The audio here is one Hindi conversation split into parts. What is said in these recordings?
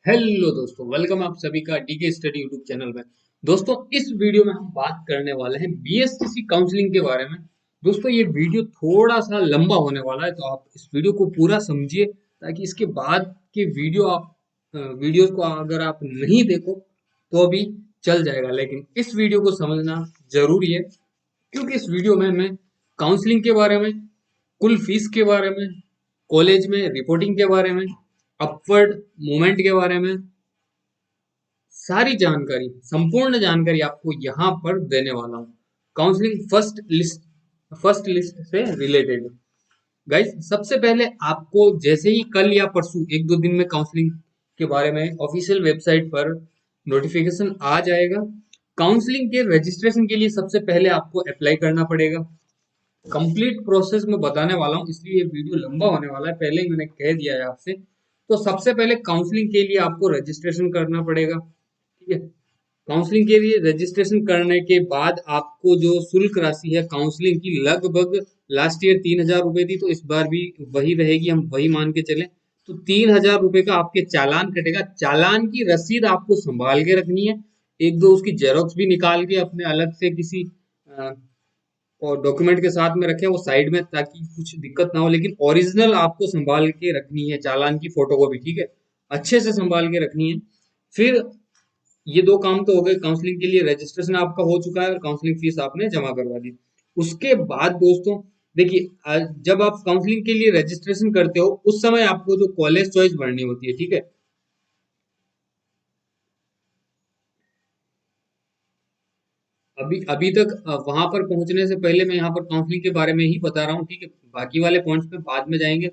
हेलो दोस्तों, वेलकम आप सभी का डीके स्टडी यूट्यूब चैनल में। दोस्तों, इस वीडियो में हम बात करने वाले हैं बीएसटीसी काउंसलिंग के बारे में। दोस्तों, ये वीडियो थोड़ा सा लंबा होने वाला है, तो आप इस वीडियो को पूरा समझिए ताकि इसके बाद के वीडियोस को अगर आप नहीं देखो तो भी चल जाएगा, लेकिन इस वीडियो को समझना जरूरी है क्योंकि इस वीडियो में मैं काउंसलिंग के बारे में, कुल फीस के बारे में, कॉलेज में रिपोर्टिंग के बारे में, अपवर्ड मूवमेंट के बारे में सारी जानकारी, संपूर्ण जानकारी आपको यहाँ पर देने वाला हूँ। काउंसलिंग फर्स्ट लिस्ट से रिलेटेड। गाइस, सबसे पहले आपको जैसे ही कल या परसों एक दो दिन में काउंसलिंग के बारे में ऑफिशियल वेबसाइट पर नोटिफिकेशन आ जाएगा। काउंसलिंग के रजिस्ट्रेशन के लिए सबसे पहले आपको अप्लाई करना पड़ेगा। कंप्लीट प्रोसेस में बताने वाला हूँ, इसलिए ये वीडियो लंबा होने वाला है, पहले ही मैंने कह दिया है आपसे। तो सबसे पहले काउंसलिंग के लिए आपको रजिस्ट्रेशन करना पड़ेगा। ठीक है। काउंसलिंग के लिए रजिस्ट्रेशन करने के बाद आपको जो शुल्क राशि है काउंसलिंग की, लगभग लास्ट ईयर 3,000 रुपए थी, तो इस बार भी वही रहेगी, हम वही मान के चले। तो 3,000 रुपए का आपके चालान कटेगा। चालान की रसीद आपको संभाल के रखनी है, एक दो उसकी जेरोक्स भी निकाल के अपने अलग से किसी और डॉक्यूमेंट के साथ में रखें वो साइड में, ताकि कुछ दिक्कत ना हो। लेकिन ओरिजिनल आपको संभाल के रखनी है, चालान की फोटो को भी, ठीक है, अच्छे से संभाल के रखनी है। फिर ये दो काम तो हो गए, काउंसलिंग के लिए रजिस्ट्रेशन आपका हो चुका है और काउंसलिंग फीस आपने जमा करवा दी। उसके बाद दोस्तों देखिए, जब आप काउंसलिंग के लिए रजिस्ट्रेशन करते हो उस समय आपको जो कॉलेज चॉइस भरनी होती है, ठीक है। अभी अभी तक वहां पर पहुंचने से पहले मैं यहाँ पर काउंसलिंग के बारे में ही बता रहा हूँ, ठीक है। बाकी वाले पॉइंट्स पे बाद में जाएंगे,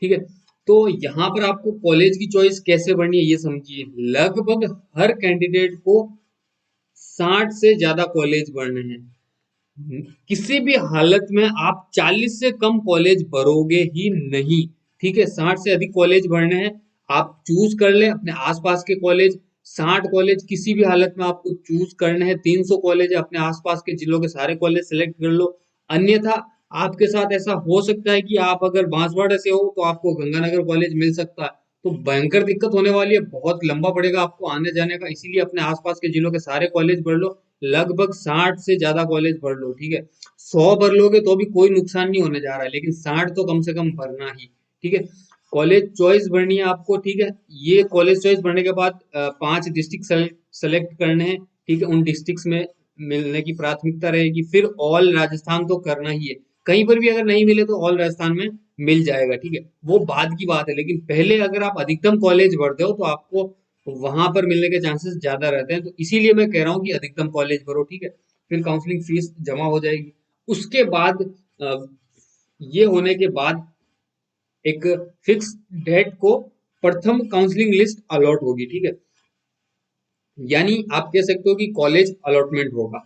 ठीक है। तो यहाँ पर आपको कॉलेज की चॉइस कैसे बढ़नी है ये समझिए। लगभग हर कैंडिडेट को 60 से ज्यादा कॉलेज बढ़ने हैं। किसी भी हालत में आप 40 से कम कॉलेज भरोगे ही नहीं, ठीक है। 60 से अधिक कॉलेज भरने हैं, आप चूज कर ले अपने आसपास के कॉलेज। 60 कॉलेज किसी भी हालत में आपको चूज करने हैं। 300 कॉलेज है, अपने आसपास के जिलों के सारे कॉलेज सेलेक्ट कर लो। अन्यथा आपके साथ ऐसा हो सकता है कि आप अगर बांसवाड़ा से हो तो आपको गंगानगर कॉलेज मिल सकता है, तो भयंकर दिक्कत होने वाली है, बहुत लंबा पड़ेगा आपको आने जाने का। इसीलिए अपने आसपास के जिलों के सारे कॉलेज भर लो। लगभग 60 से ज्यादा कॉलेज भर लो, ठीक है। 100 भर लोगे तो भी कोई नुकसान नहीं होने जा रहा है, लेकिन 60 तो कम से कम भरना ही, ठीक है। कॉलेज चॉइस भरनी है आपको, ठीक है। ये कॉलेज चॉइस भरने के बाद 5 डिस्ट्रिक्ट सेलेक्ट करने हैं, ठीक है। उन डिस्ट्रिक्ट में मिलने की प्राथमिकता रहेगी। फिर ऑल राजस्थान तो करना ही है, कहीं पर भी अगर नहीं मिले तो ऑल राजस्थान में मिल जाएगा, ठीक है। वो बाद की बात है, लेकिन पहले अगर आप अधिकतम कॉलेज भरते हो तो आपको वहां पर मिलने के चांसेस ज्यादा रहते हैं। तो इसीलिए मैं कह रहा हूँ कि अधिकतम कॉलेज भरो, ठीक है। फिर काउंसलिंग फीस जमा हो जाएगी। उसके बाद अ, ये होने के बाद एक फिक्स डेट को प्रथम काउंसलिंग लिस्ट अलॉट होगी, ठीक है। यानी आप कह सकते हो कि कॉलेज अलॉटमेंट होगा।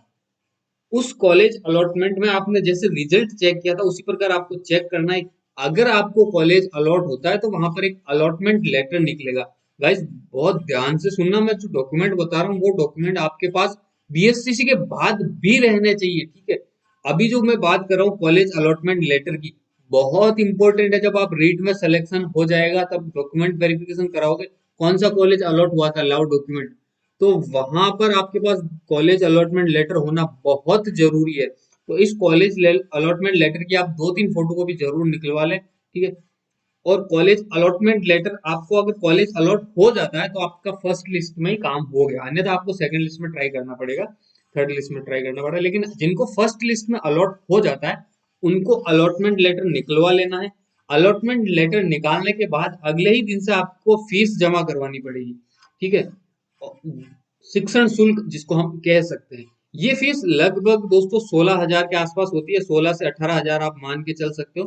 उस कॉलेज अलॉटमेंट में आपने जैसे रिजल्ट चेक किया था उसी प्रकार आपको चेक करना है। अगर आपको कॉलेज अलॉट होता है तो वहां पर एक अलॉटमेंट लेटर निकलेगा। गाइस, बहुत ध्यान से सुनना, मैं जो डॉक्यूमेंट बता रहा हूँ वो डॉक्यूमेंट आपके पास बीएससीसी के बाद भी रहने चाहिए, ठीक है। अभी जो मैं बात कर रहा हूँ कॉलेज अलॉटमेंट लेटर की, बहुत इंपॉर्टेंट है। जब आप रीट में सिलेक्शन हो जाएगा तब डॉक्यूमेंट वेरिफिकेशन कराओगे, कौन सा कॉलेज अलॉट हुआ था, लाओ डॉक्यूमेंट। तो वहां पर आपके पास कॉलेज अलॉटमेंट लेटर होना बहुत जरूरी है। तो इस कॉलेज अलॉटमेंट लेटर की आप 2-3 फोटो को भी जरूर निकलवा लें, ठीक है। और कॉलेज अलॉटमेंट लेटर आपको अगर कॉलेज अलॉट हो जाता है तो आपका फर्स्ट लिस्ट में ही काम हो गया, अन्यथा आपको सेकंड लिस्ट में ट्राई करना पड़ेगा, थर्ड लिस्ट में ट्राई करना पड़ेगा। लेकिन जिनको फर्स्ट लिस्ट में अलॉट हो जाता है उनको अलॉटमेंट लेटर निकलवा लेना है। अलॉटमेंट लेटर निकालने के बाद अगले ही दिन से आपको फीस जमा करवानी पड़ेगी, ठीक है। शिक्षण शुल्क जिसको हम कह सकते हैं, ये फीस लगभग दोस्तों 16,000 के आसपास होती है। 16 से 18,000 आप मान के चल सकते हो,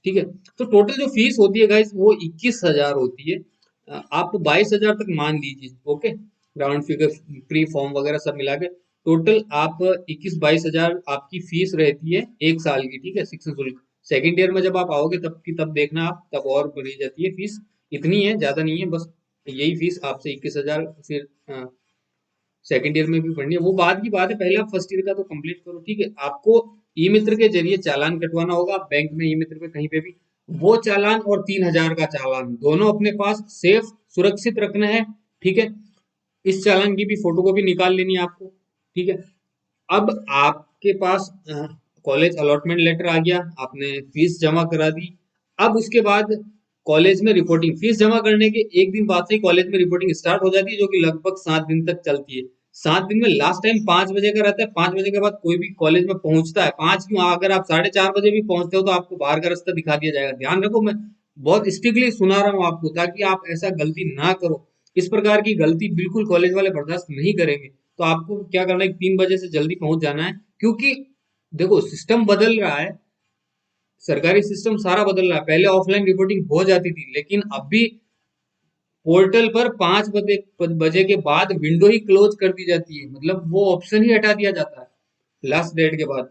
ठीक है। तो टोटल जो फीस होती है गाइस वो 21,000 होती है। आप 22,000 तक मान लीजिए, okay. Round figure, pre form वगैरह सब मिला के टोटल आप 21-22,000 आपकी फीस रहती है एक साल की, ठीक है, शिक्षण शुल्क। सेकेंड ईयर में जब आप आओगे तब की तब देखना आप, तब और बढ़ी जाती है फीस। इतनी है, ज्यादा नहीं है, बस यही फीस आपसे 21,000। फिर सेकंड ईयर में भी पढ़नी है, वो बाद की बात है, पहले आप फर्स्ट ईयर का तो कंप्लीट करो, ठीक है। आपको ई मित्र के जरिए चालान कटवाना होगा बैंक में, ई मित्र पे कहीं पे भी। वो चालान और 3,000 का चालान दोनों अपने पास सेफ सुरक्षित रखना है, ठीक है। इस चालान की भी फोटोकॉपी निकाल लेनी है आपको, ठीक है। अब आपके पास कॉलेज अलॉटमेंट लेटर आ गया, आपने फीस जमा करा दी। अब उसके बाद कॉलेज में रिपोर्टिंग, फीस जमा करने के एक दिन बाद से ही कॉलेज में रिपोर्टिंग स्टार्ट हो जाती है, जो कि लगभग 7 दिन तक चलती है। 7 दिन में लास्ट टाइम 5 बजे का रहता है, 5 बजे के बाद कोई भी कॉलेज में पहुंचता है, 5 क्यों, अगर आप 4:30 बजे भी पहुंचते हो तो आपको बाहर का रास्ता दिखा दिया जाएगा। ध्यान रखो, मैं बहुत स्ट्रिक्टली सुना रहा हूँ आपको, ताकि आप ऐसा गलती ना करो। इस प्रकार की गलती बिल्कुल कॉलेज वाले बर्दाश्त नहीं करेंगे। तो आपको क्या करना है, 3 बजे से जल्दी पहुंच जाना है, क्योंकि देखो सिस्टम बदल रहा है, सरकारी सिस्टम सारा बदल रहा है। पहले ऑफलाइन रिपोर्टिंग हो जाती थी, लेकिन अभी पोर्टल पर 5 बजे के बाद विंडो ही क्लोज कर दी जाती है, मतलब वो ऑप्शन ही हटा दिया जाता है लास्ट डेट के बाद।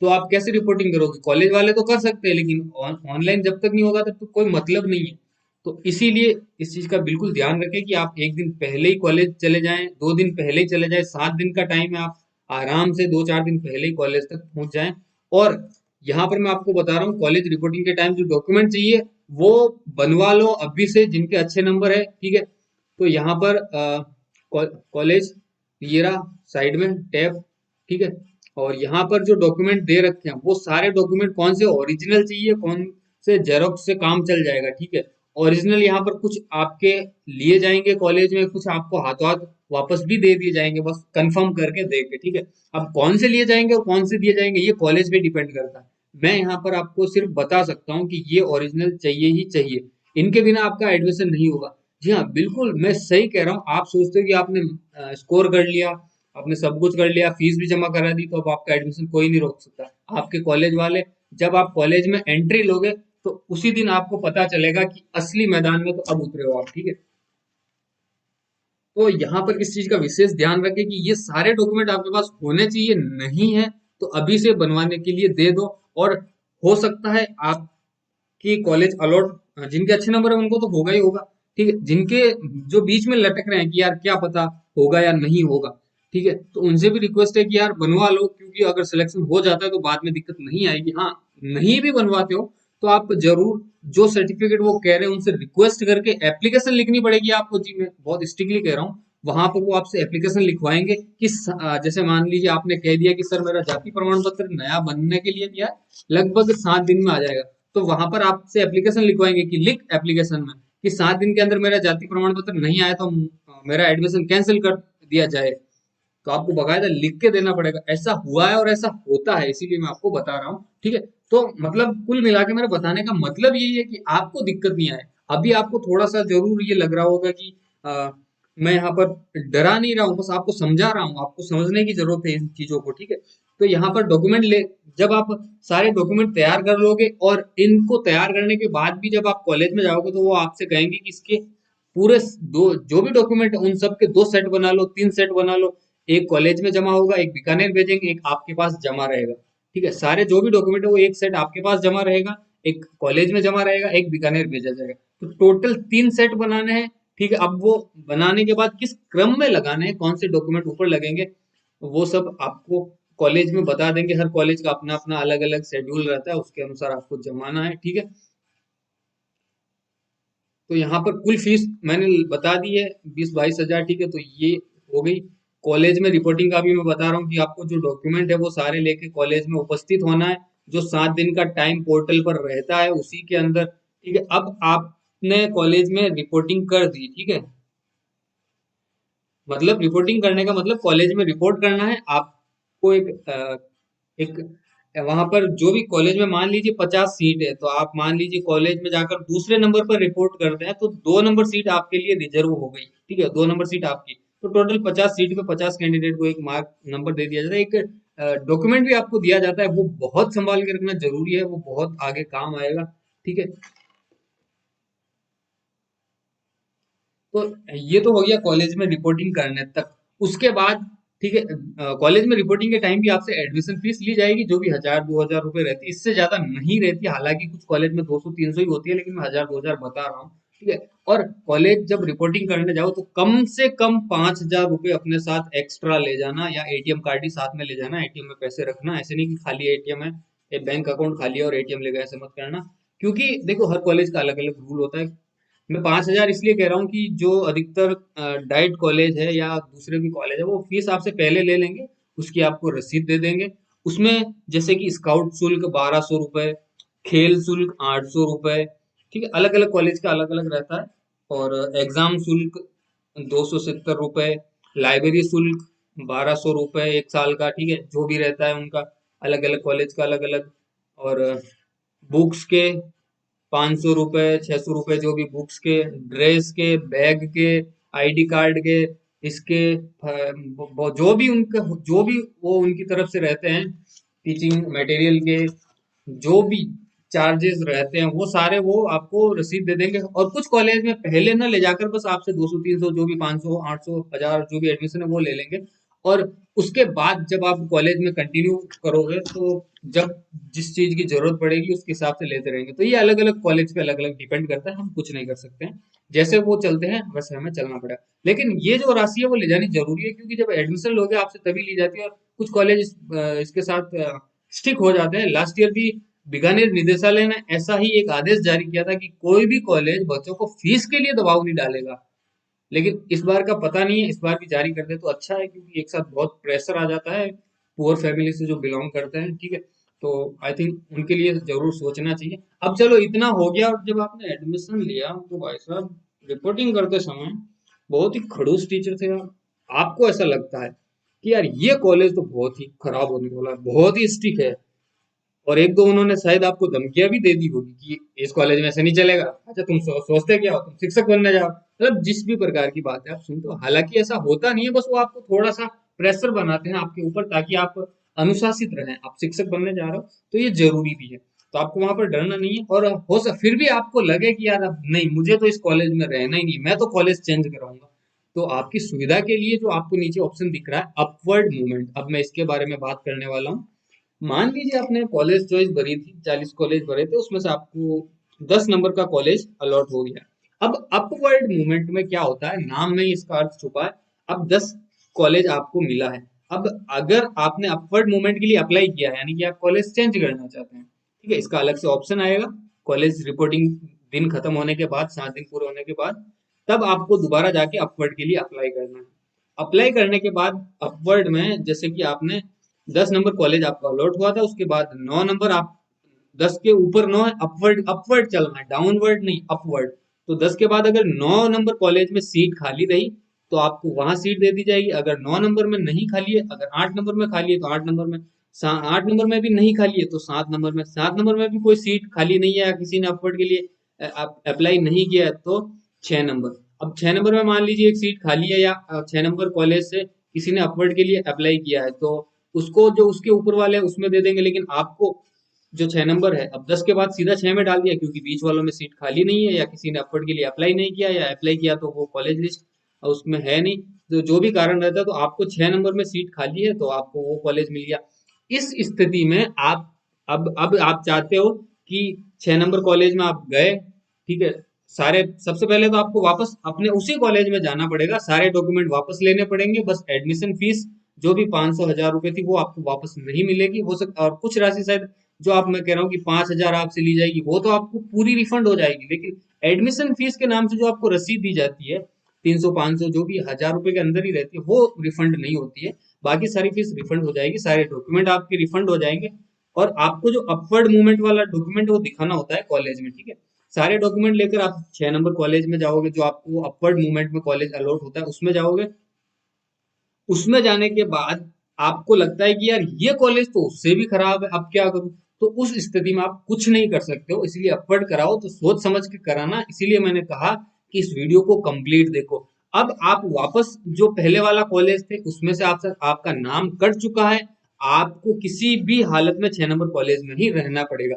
तो आप कैसे रिपोर्टिंग करोगे? कॉलेज वाले तो कर सकते हैं, लेकिन ऑनलाइन जब तक नहीं होगा तब तो कोई मतलब नहीं है। तो इसीलिए इस चीज का बिल्कुल ध्यान रखें कि आप एक दिन पहले ही कॉलेज चले जाएं, 2 दिन पहले ही चले जाएं। 7 दिन का टाइम है, आप आराम से 2-4 दिन पहले ही कॉलेज तक पहुंच जाएं। और यहाँ पर मैं आपको बता रहा हूँ, कॉलेज रिपोर्टिंग के टाइम जो डॉक्यूमेंट चाहिए वो बनवा लो अभी से, जिनके अच्छे नंबर है, ठीक है। तो यहाँ पर कॉलेज ये रहा साइड में टैब, ठीक है। और यहाँ पर जो डॉक्यूमेंट दे रखे हैं वो सारे डॉक्यूमेंट कौन से ओरिजिनल चाहिए, कौन से जेरोक्स से काम चल जाएगा, ठीक है। ओरिजिनल यहाँ पर कुछ आपके लिए जाएंगे कॉलेज में, कुछ आपको हाथों हाथ वापस भी दे दिए जाएंगे, बस कंफर्म करके दे के, ठीक है। अब कौन से लिए जाएंगे और कौन से दिए जाएंगे ये कॉलेज पे डिपेंड करता है। मैं यहाँ पर आपको सिर्फ बता सकता हूँ कि ये ओरिजिनल चाहिए ही चाहिए, इनके बिना आपका एडमिशन नहीं होगा। जी हाँ, बिल्कुल मैं सही कह रहा हूँ। आप सोचते हो कि आपने स्कोर कर लिया, आपने सब कुछ कर लिया, फीस भी जमा करा दी, तो अब आपका एडमिशन कोई नहीं रोक सकता। आपके कॉलेज वाले, जब आप कॉलेज में एंट्री लोगे तो उसी दिन आपको पता चलेगा कि असली मैदान में तो अब उतरे हो आप, ठीक है। तो यहाँ पर किस चीज का विशेष ध्यान रखें कि ये सारे डॉक्यूमेंट आपके पास होने चाहिए, नहीं है तो अभी से बनवाने के लिए दे दो। और हो सकता है आपकी कॉलेज अलॉट, जिनके अच्छे नंबर है उनको तो होगा ही होगा, ठीक है। जिनके जो बीच में लटक रहे हैं कि यार क्या पता होगा या नहीं होगा, ठीक है, तो उनसे भी रिक्वेस्ट है कि यार बनवा लो, क्योंकि अगर सिलेक्शन हो जाता है तो बाद में दिक्कत नहीं आएगी। हाँ, नहीं भी बनवाते हो तो आप जरूर जो सर्टिफिकेट वो कह रहे हैं उनसे रिक्वेस्ट करके एप्लीकेशन लिखनी पड़ेगी आपको। जी मैं बहुत स्ट्रिक्टली कह रहा हूँ, वहां पर वो आपसे एप्लीकेशन लिखवाएंगे कि जैसे मान लीजिए आपने कह दिया कि सर मेरा जाति प्रमाण पत्र नया बनने के लिए दिया लगभग 7 दिन में आ जाएगा, तो वहां पर आपसे एप्लीकेशन लिखवाएंगे कि लिख एप्लीकेशन में कि 7 दिन के अंदर मेरा जाति प्रमाण पत्र नहीं आया तो मेरा एडमिशन कैंसिल कर दिया जाए। तो आपको बकायदा लिख के देना पड़ेगा। ऐसा हुआ है और ऐसा होता है, इसीलिए मैं आपको बता रहा हूँ, ठीक है। तो मतलब कुल मिला के मेरे बताने का मतलब यही है कि आपको दिक्कत नहीं आए। अभी आपको थोड़ा सा जरूर ये लग रहा होगा कि मैं यहाँ पर डरा नहीं रहा हूँ, बस आपको समझा रहा हूँ, आपको समझने की जरूरत है इन चीजों को, ठीक है। तो यहाँ पर डॉक्यूमेंट ले, जब आप सारे डॉक्यूमेंट तैयार कर लोगे और इनको तैयार करने के बाद भी जब आप कॉलेज में जाओगे तो वो आपसे कहेंगे कि इसके पूरे दो जो भी डॉक्यूमेंट है उन सब के 2 सेट बना लो, 3 सेट बना लो। एक कॉलेज में जमा होगा, एक बीकानेर भेजेंगे, एक आपके पास जमा रहेगा, ठीक है। सारे जो भी डॉक्यूमेंट है वो एक सेट आपके पास जमा रहेगा, एक कॉलेज में जमा रहेगा, एक बीकानेर भेजा जाएगा। तो टोटल 3 सेट बनाने हैं, ठीक है। अब वो बनाने के बाद किस क्रम में लगाने हैं, कौन से डॉक्यूमेंट ऊपर लगेंगे, वो सब आपको कॉलेज में बता देंगे। हर कॉलेज का अपना अपना अलग अलग शेड्यूल रहता है, उसके अनुसार आपको जमाना है, ठीक है। तो यहाँ पर कुल फीस मैंने बता दी है, 20-22 हजार, ठीक है। तो ये हो गई। कॉलेज में रिपोर्टिंग का भी मैं बता रहा हूँ कि आपको जो डॉक्यूमेंट है वो सारे लेके कॉलेज में उपस्थित होना है। जो 7 दिन का टाइम पोर्टल पर रहता है उसी के अंदर, ठीक है। अब आपने कॉलेज में रिपोर्टिंग कर दी, ठीक है, मतलब रिपोर्टिंग करने का मतलब कॉलेज में रिपोर्ट करना है आपको। एक वहां पर जो भी कॉलेज में मान लीजिए 50 सीट है, तो आप मान लीजिए कॉलेज में जाकर दूसरे नंबर पर रिपोर्ट करते हैं तो 2 नंबर सीट आपके लिए रिजर्व हो गई, ठीक है। 2 नंबर सीट आपकी, तो टोटल 50 सीट पे 50 कैंडिडेट को एक मार्क नंबर दे दिया जाता है। एक डॉक्यूमेंट भी आपको दिया जाता है, वो बहुत संभाल के रखना जरूरी है, वो बहुत आगे काम आएगा, ठीक है। तो ये तो हो गया कॉलेज में रिपोर्टिंग करने तक। उसके बाद, ठीक है, कॉलेज में रिपोर्टिंग के टाइम भी आपसे एडमिशन फीस ली जाएगी, जो भी 1000-2000 रुपए रहती है, इससे ज्यादा नहीं रहती। हालांकि कुछ कॉलेज में 200-300 ही होती है, लेकिन मैं 1000-2000 बता रहा हूँ, ठीक है। और कॉलेज जब रिपोर्टिंग करने जाओ तो कम से कम 5000 रुपये अपने साथ एक्स्ट्रा ले जाना, या एटीएम कार्ड ही साथ में ले जाना। एटीएम में पैसे रखना, ऐसे नहीं कि खाली एटीएम है, बैंक अकाउंट खाली है और एटीएम ले गए, ऐसे मत करना। क्योंकि देखो हर कॉलेज का अलग अलग रूल होता है। मैं 5,000 इसलिए कह रहा हूँ कि जो अधिकतर डाइट कॉलेज है या दूसरे भी कॉलेज है वो फीस आपसे पहले ले लेंगे, उसकी आपको रसीद दे देंगे। उसमें जैसे कि स्काउट शुल्क 1200 रुपये, खेल शुल्क 800 रुपये, ठीक है, अलग अलग कॉलेज का अलग अलग रहता है। और एग्जाम शुल्क 270 रुपये, लाइब्रेरी शुल्क 1200 रुपये 1 साल का, ठीक है, जो भी रहता है उनका अलग अलग कॉलेज का अलग अलग। और बुक्स के 500 रुपये 600 रुपये, जो भी बुक्स के, ड्रेस के, बैग के, आईडी कार्ड के, इसके जो भी उनका जो भी वो उनकी तरफ से रहते हैं, टीचिंग मटेरियल के जो भी चार्जेस रहते हैं वो सारे वो आपको रसीद दे देंगे। और कुछ कॉलेज में पहले ना ले जाकर बस आपसे 200 300 जो भी 500 800 1000 जो भी एडमिशन है वो ले लेंगे। और उसके बाद जब आप कॉलेज में कंटिन्यू करोगे तो जब जिस चीज की जरूरत पड़ेगी उसके हिसाब से लेते रहेंगे। तो ये अलग अलग कॉलेज पे अलग अलग डिपेंड करता है, हम कुछ नहीं कर सकते हैं, जैसे वो चलते हैं वैसे हमें चलना पड़ेगा। लेकिन ये जो राशि है वो ले जानी जरूरी है, क्योंकि जब एडमिशन लोगे आपसे तभी ली जाती है। और कुछ कॉलेज इसके साथ स्टिक हो जाते हैं। लास्ट ईयर भी बीकानेर निदेशालय ने ऐसा ही एक आदेश जारी किया था कि कोई भी कॉलेज बच्चों को फीस के लिए दबाव नहीं डालेगा। लेकिन इस बार का पता नहीं है, इस बार भी जारी कर दे तो अच्छा है, क्योंकि एक साथ बहुत प्रेशर आ जाता है पुअर फैमिली से जो बिलोंग करते हैं, ठीक है। तो आई थिंक उनके लिए जरूर सोचना चाहिए। अब चलो इतना हो गया। और जब आपने एडमिशन लिया तो भाई साहब रिपोर्टिंग करते समय बहुत ही खड़ूस टीचर थे यार। आपको ऐसा लगता है कि यार ये कॉलेज तो बहुत ही खराब होने वाला है, बहुत ही स्ट्रिक्ट है, और एक दो उन्होंने शायद आपको धमकियां भी दे दी होगी कि इस कॉलेज में ऐसे नहीं चलेगा, अच्छा तुम सोचते क्या हो, तुम शिक्षक बनने जाओ, मतलब जिस भी प्रकार की बात है आप सुनते हो। हालांकि ऐसा होता नहीं है, बस वो आपको थोड़ा सा प्रेशर बनाते हैं आपके ऊपर ताकि आप अनुशासित रहें। आप शिक्षक बनने जा रहे हो तो ये जरूरी भी है, तो आपको वहां पर डरना नहीं है। और फिर भी आपको लगे कि यार अब नहीं, मुझे तो इस कॉलेज में रहना ही नहीं, मैं तो कॉलेज चेंज कराऊंगा, तो आपकी सुविधा के लिए जो आपको नीचे ऑप्शन दिख रहा है अपवर्ड मूवमेंट, अब मैं इसके बारे में बात करने वाला हूँ। मान लीजिए आपने कॉलेज चॉइस भरी थी, 40 कॉलेज भरे थे, उसमें से आपको 10 नंबर का कॉलेज अलॉट हो गया। अब अपवर्ड मूवमेंट में क्या होता है, नाम में ही इसका अर्थ छुपा है। अब 10 कॉलेज आपको मिला है। अब अगर आपने अपवर्ड मूवमेंट के लिए अप्लाई किया है, यानी कि आप कॉलेज चेंज करना चाहते हैं, ठीक है, इसका अलग से ऑप्शन आएगा। कॉलेज रिपोर्टिंग दिन खत्म होने के बाद, 7 दिन पूरे होने के बाद, तब आपको दोबारा जाके अपवर्ड के लिए अप्लाई करना है। अप्लाई करने के बाद अपवर्ड में जैसे कि आपने 10 नंबर कॉलेज आपका अलॉट हुआ था, उसके बाद 9 नंबर आप 10 के ऊपर 9 है, अपवर्ड अपवर्ड चलना है, डाउनवर्ड नहीं, अपवर्ड। तो 10 के बाद अगर 9 नंबर कॉलेज में सीट खाली रही तो आपको वहां सीट दे दी जाएगी। अगर 9 नंबर में नहीं खाली है, अगर 8 नंबर में खाली है तो 8 नंबर में, 8 नंबर में भी नहीं खाली है तो 7 नंबर में, 7 नंबर में भी कोई सीट खाली नहीं है या किसी ने अपवर्ड के लिए अप्लाई नहीं किया है तो 6 नंबर। अब 6 नंबर में मान लीजिए एक सीट खाली है, या 6 नंबर कॉलेज से किसी ने अपवर्ड के लिए अप्लाई किया है, तो उसको जो उसके ऊपर वाले हैं उसमें दे देंगे। लेकिन आपको जो 6 नंबर है, अब 10 के बाद सीधा 6 में डाल दिया क्योंकि बीच वालों में सीट खाली नहीं है, या किसी ने अपवर्ड के लिए अप्लाई नहीं किया, या अप्लाई किया तो वो कॉलेज लिस्ट उसमें है नहीं, तो जो भी कारण रहता है, तो आपको 6 नंबर में सीट खाली है तो आपको वो कॉलेज मिल गया। इस स्थिति में आप अब आप चाहते हो कि 6 नंबर कॉलेज में आप गए, ठीक है, सारे सबसे पहले तो आपको वापस अपने उसी कॉलेज में जाना पड़ेगा, सारे डॉक्यूमेंट वापस लेने पड़ेंगे, बस एडमिशन फीस जो भी 500 1000 रुपए थी वो आपको वापस नहीं मिलेगी, हो सकता और कुछ राशि शायद जो आप, मैं कह रहा हूँ कि 5,000 आपसे ली जाएगी, वो तो आपको पूरी रिफंड हो जाएगी। लेकिन एडमिशन फीस के नाम से जो आपको रसीद दी जाती है, 300 500 जो भी 1000 रुपए के अंदर ही रहती है, वो रिफंड नहीं होती है। बाकी सारी फीस रिफंड हो जाएगी, सारे डॉक्यूमेंट आपके रिफंड हो जाएंगे। और आपको जो अपवर्ड मूवमेंट वाला डॉक्यूमेंट वो दिखाना होता है कॉलेज में, ठीक है। सारे डॉक्यूमेंट लेकर आप 6 नंबर कॉलेज में जाओगे, जो आपको अपवर्ड मूवमेंट में कॉलेज अलॉट होता है उसमें जाओगे। उसमें जाने के बाद आपको लगता है कि यार ये कॉलेज तो उससे भी खराब है, अब क्या करूं, तो उस स्थिति में आप कुछ नहीं कर सकते हो, इसलिए अपवर्ड कराओ तो सोच समझ के कराना। इसीलिए मैंने कहा कि इस वीडियो को कंप्लीट देखो। अब आप वापस जो पहले वाला कॉलेज थे उसमें से आपका नाम कट चुका है, आपको किसी भी हालत में 6 नंबर कॉलेज में ही रहना पड़ेगा,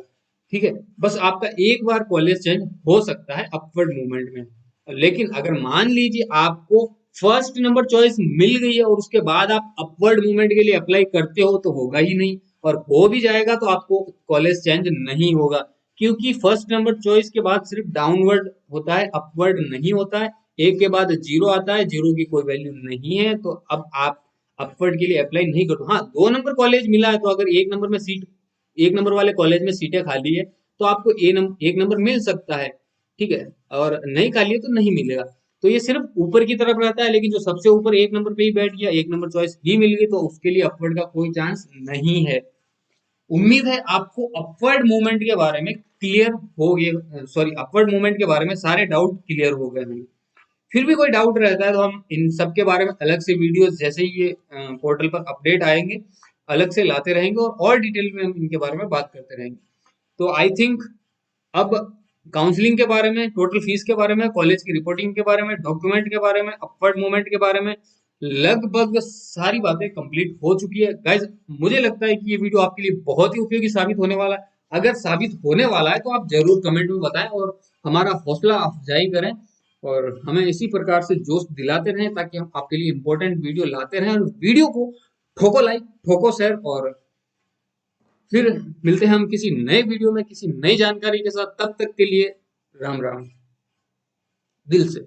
ठीक है। बस आपका एक बार कॉलेज चेंज हो सकता है अपवर्ड मूवमेंट में। लेकिन अगर मान लीजिए आपको फर्स्ट नंबर चॉइस मिल गई है और उसके बाद आप अपवर्ड मूवमेंट के लिए अप्लाई करते हो तो होगा ही नहीं, और हो भी जाएगा तो आपको कॉलेज चेंज नहीं होगा, क्योंकि फर्स्ट नंबर चॉइस के बाद सिर्फ डाउनवर्ड होता है, अपवर्ड नहीं होता है। एक के बाद जीरो आता है, जीरो की कोई वैल्यू नहीं है, तो अब आप अपवर्ड के लिए अप्लाई नहीं करो। हाँ, 2 नंबर कॉलेज मिला है तो अगर 1 नंबर में सीट, 1 नंबर वाले कॉलेज में सीटें खाली है तो आपको एक नंबर मिल सकता है, ठीक है, और नहीं खा लिया तो नहीं मिलेगा। तो ये सिर्फ ऊपर की तरफ रहता है, लेकिन जो सबसे ऊपर एक नंबर पे ही बैठ गया, एक नंबर चॉइस ही मिल गई, तो उसके लिए अपवर्ड का कोई चांस नहीं है। उम्मीद है आपको अपवर्ड मूवमेंट के बारे में क्लियर हो गए, सॉरी अपवर्ड मूवमेंट के बारे में सारे डाउट क्लियर हो गए होंगे। फिर भी कोई डाउट रहता है तो हम इन सब के बारे में अलग से वीडियोस, जैसे ही ये पोर्टल पर अपडेट आएंगे, अलग से लाते रहेंगे और डिटेल में हम इनके बारे में बात करते रहेंगे। तो आई थिंक अब काउंसलिंग के बारे में, टोटल फीस के बारे में, कॉलेज की रिपोर्टिंग के बारे में, डॉक्यूमेंट के बारे में, अपवर्ड मूवमेंट के बारे में लगभग सारी बातें कंप्लीट हो चुकी है गाइज। मुझे लगता है कि ये वीडियो आपके लिए बहुत ही उपयोगी साबित होने वाला है। अगर साबित होने वाला है तो आप जरूर कमेंट में बताएं और हमारा हौसला अफजाई करें, और हमें इसी प्रकार से जोश दिलाते रहें ताकि हम आपके लिए इंपॉर्टेंट वीडियो लाते रहें। और वीडियो को ठोको लाइक, ठोको शेयर, और फिर मिलते हैं हम किसी नए वीडियो में किसी नई जानकारी के साथ। तब तक के लिए राम राम दिल से।